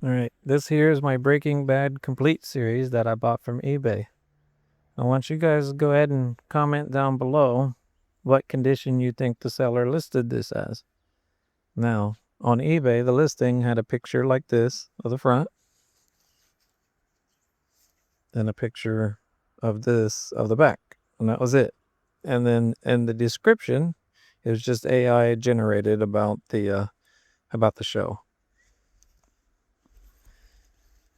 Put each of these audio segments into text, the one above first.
Alright, this here is my Breaking Bad Complete series that I bought from eBay. I want you guys to go ahead and comment down below what condition you think the seller listed this as. Now, on eBay, the listing had a picture like this of the front, then a picture of this of the back, and that was it. And then in the description, it was just AI generated about the show.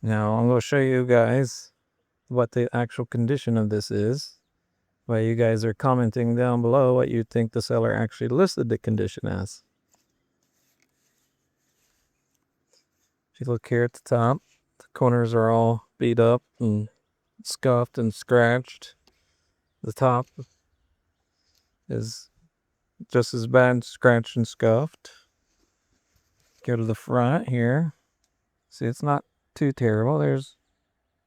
Now, I'm going to show you guys what the actual condition of this is, while you guys are commenting down below what you think the seller actually listed the condition as. If you look here at the top, the corners are all beat up and scuffed and scratched. The top is just as bad, scratched and scuffed. Go to the front here. See, it's not too terrible. There's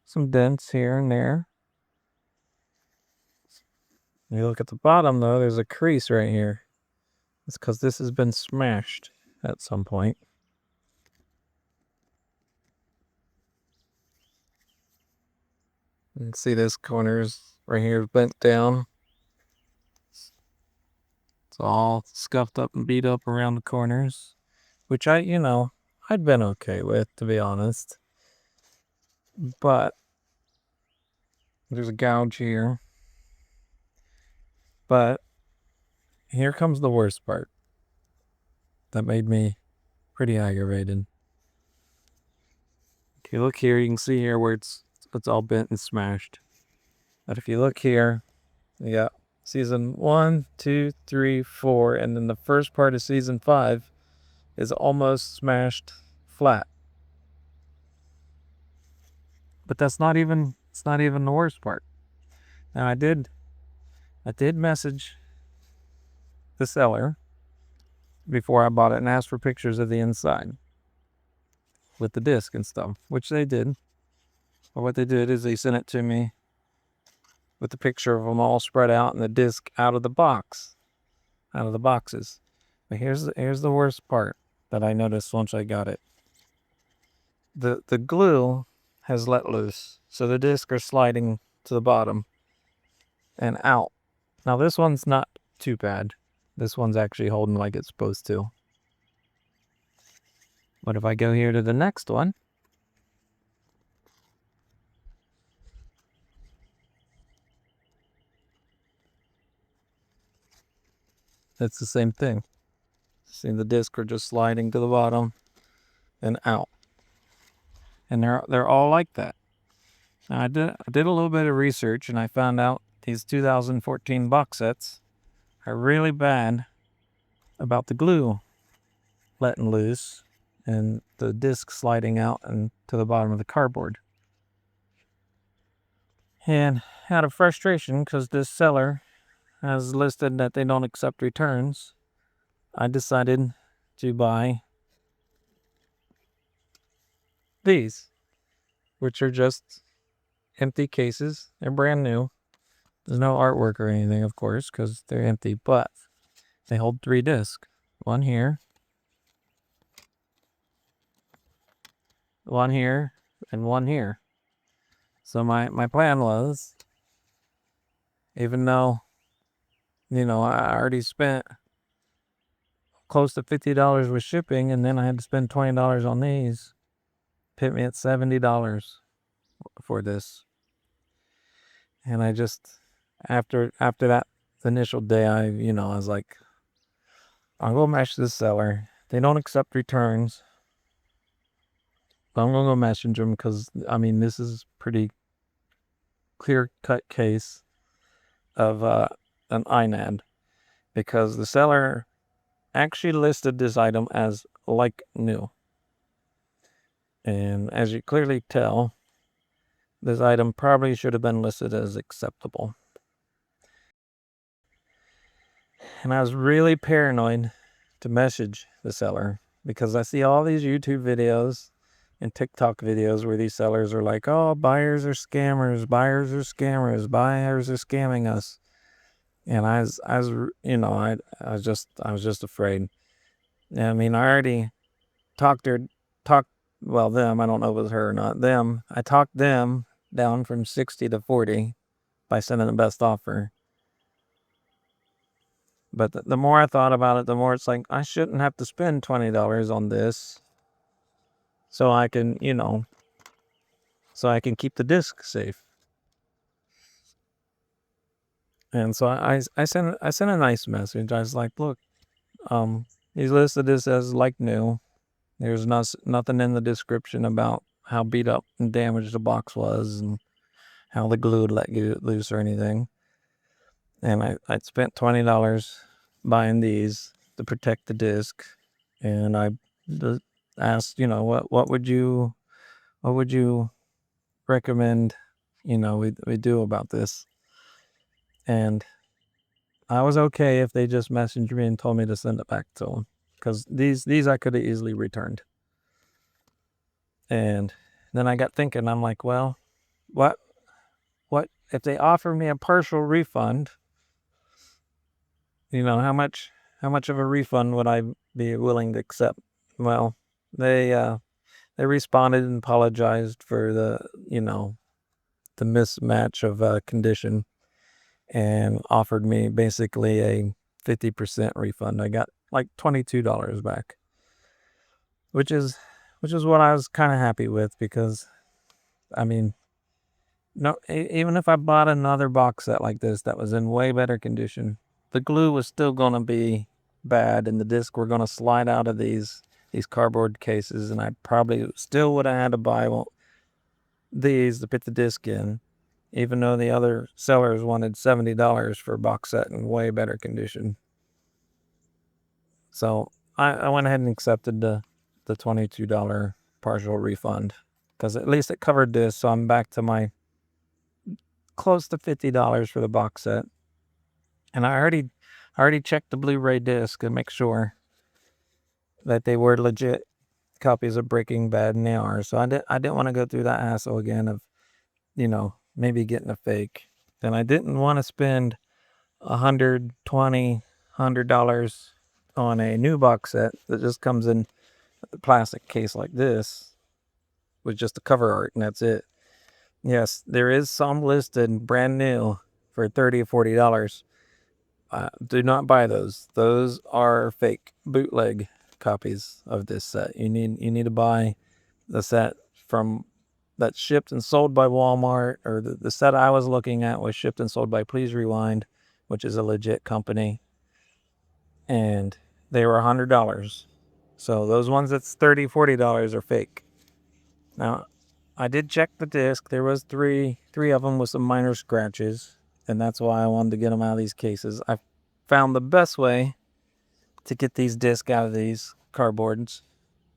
some dents here and there. You look at the bottom though, there's a crease right here. It's because this has been smashed at some point. You can see this corner's right here bent down. It's all scuffed up and beat up around the corners, which I'd been okay with, to be honest. But there's a gouge here. But here comes the worst part. That made me pretty aggravated. If you look here, you can see here where it's all bent and smashed. But if you look here, yeah, season 1, 2, 3, 4, and then the first part of season 5 is almost smashed flat. But it's not even the worst part. Now I did message the seller before I bought it and asked for pictures of the inside with the disc and stuff, which they did. But what they did is they sent it to me with the picture of them all spread out and the disc out of the boxes. But here's the worst part that I noticed once I got it. The glue has let loose, so the discs are sliding to the bottom and out. Now this one's not too bad. This one's actually holding like it's supposed to. But if I go here to the next one, it's the same thing. See, the discs are just sliding to the bottom and out. And they're all like that. Now I did a little bit of research and I found out these 2014 box sets are really bad about the glue letting loose and the disc sliding out and to the bottom of the cardboard. And out of frustration, because this seller has listed that they don't accept returns, I decided to buy these, which are just empty cases. They're brand new. There's no artwork or anything, of course, because they're empty, but they hold 3 discs. One here, one here, and one here. So my plan was, even though, I already spent close to $50 with shipping, and then I had to spend $20 on these, hit me at $70 for this. And I just, after that initial day, I was like, I'm going to message this seller. They don't accept returns. But I'm going to go message them because, this is pretty clear-cut case of an INAD. Because the seller actually listed this item as like new. And as you clearly tell, this item probably should have been listed as acceptable. And I was really paranoid to message the seller because I see all these YouTube videos and TikTok videos where these sellers are like, oh, buyers are scammers, buyers are scammers, buyers are scamming us. And I was just afraid. I already talked well, them, I don't know if it was her or not, them, I talked them down from 60 to 40 by sending the best offer. But the more I thought about it, the more it's like, I shouldn't have to spend $20 on this so I can, so I can keep the disc safe. And so I sent a nice message. I was like, look, he's listed this as like new. There's nothing in the description about how beat up and damaged the box was and how the glue let you loose or anything. And I spent $20 buying these to protect the disc. And I asked, what would you recommend, we do about this? And I was okay if they just messaged me and told me to send it back to them, because these I could have easily returned. And then I got thinking, I'm like, well, what if they offer me a partial refund? How much of a refund would I be willing to accept? Well, they responded and apologized for the mismatch of condition, and offered me basically a 50% refund. I got like $22 back, which is what I was kind of happy with, because I mean, no, even if I bought another box set like this that was in way better condition, the glue was still going to be bad, and the disc were going to slide out of these cardboard cases, and I probably still would have had to buy these to put the disc in, even though the other sellers wanted $70 for a box set in way better condition. So I went ahead and accepted the $22 partial refund, because at least it covered this. So I'm back to my close to $50 for the box set. And I already checked the Blu-ray disc to make sure that they were legit copies of Breaking Bad, and they are. So I didn't want to go through that hassle again of, maybe getting a fake. Then I didn't want to spend $100 on a new box set that just comes in a plastic case like this with just the cover art, and that's it. Yes, there is some listed brand new for $30 or $40. Do not buy those. Those are fake bootleg copies of this set. You need to buy the set from that's shipped and sold by Walmart, or the set I was looking at was shipped and sold by Please Rewind, which is a legit company, and they were $100. So those ones that's $30, $40 are fake. Now, I did check the disc. There was three of them with some minor scratches, and that's why I wanted to get them out of these cases. I found the best way to get these discs out of these cardboards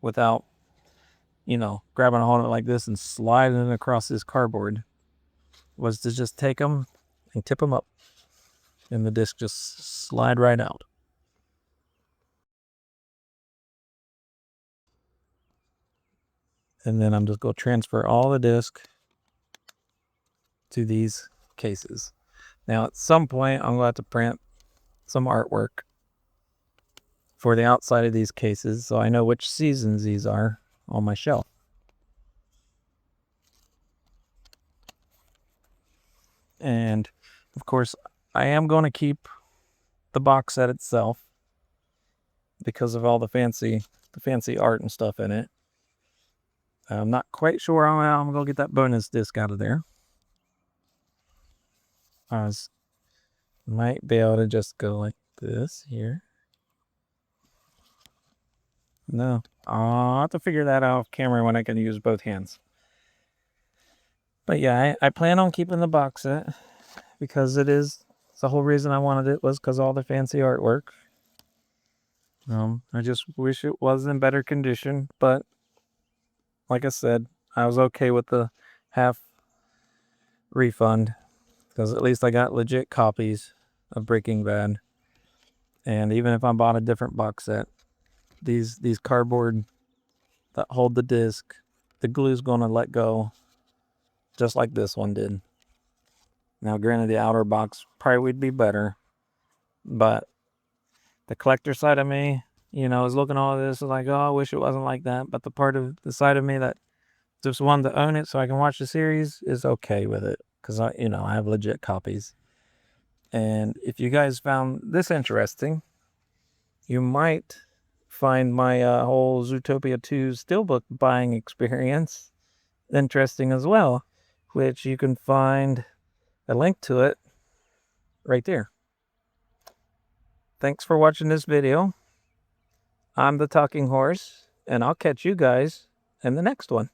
without, grabbing a hold of it like this and sliding it across this cardboard, was to just take them and tip them up, and the disc just slide right out. And then I'm just going to transfer all the disc to these cases. Now, at some point, I'm going to have to print some artwork for the outside of these cases, so I know which seasons these are on my shelf. And of course, I am going to keep the box set itself because of all the fancy art and stuff in it. I'm not quite sure how I'm going to get that bonus disc out of there. I might be able to just go like this here. No, I'll have to figure that out off camera when I can use both hands. But yeah, I plan on keeping the box set, because it's the whole reason I wanted it was because all the fancy artwork. I just wish it was in better condition, but like I said, I was okay with the half refund, because at least I got legit copies of Breaking Bad. And even if I bought a different box set, these cardboard that hold the disc, the glue's going to let go just like this one did. Now, granted, the outer box probably would be better, but the collector side of me, you know, is looking at all this like, oh, I wish it wasn't like that. But the part of the side of me that just wanted to own it so I can watch the series is okay with it, because I have legit copies. And if you guys found this interesting, you might find my whole Zootopia 2 steelbook buying experience interesting as well, which you can find a link to it right there. Thanks for watching this video. I'm the Talking Horse, and I'll catch you guys in the next one.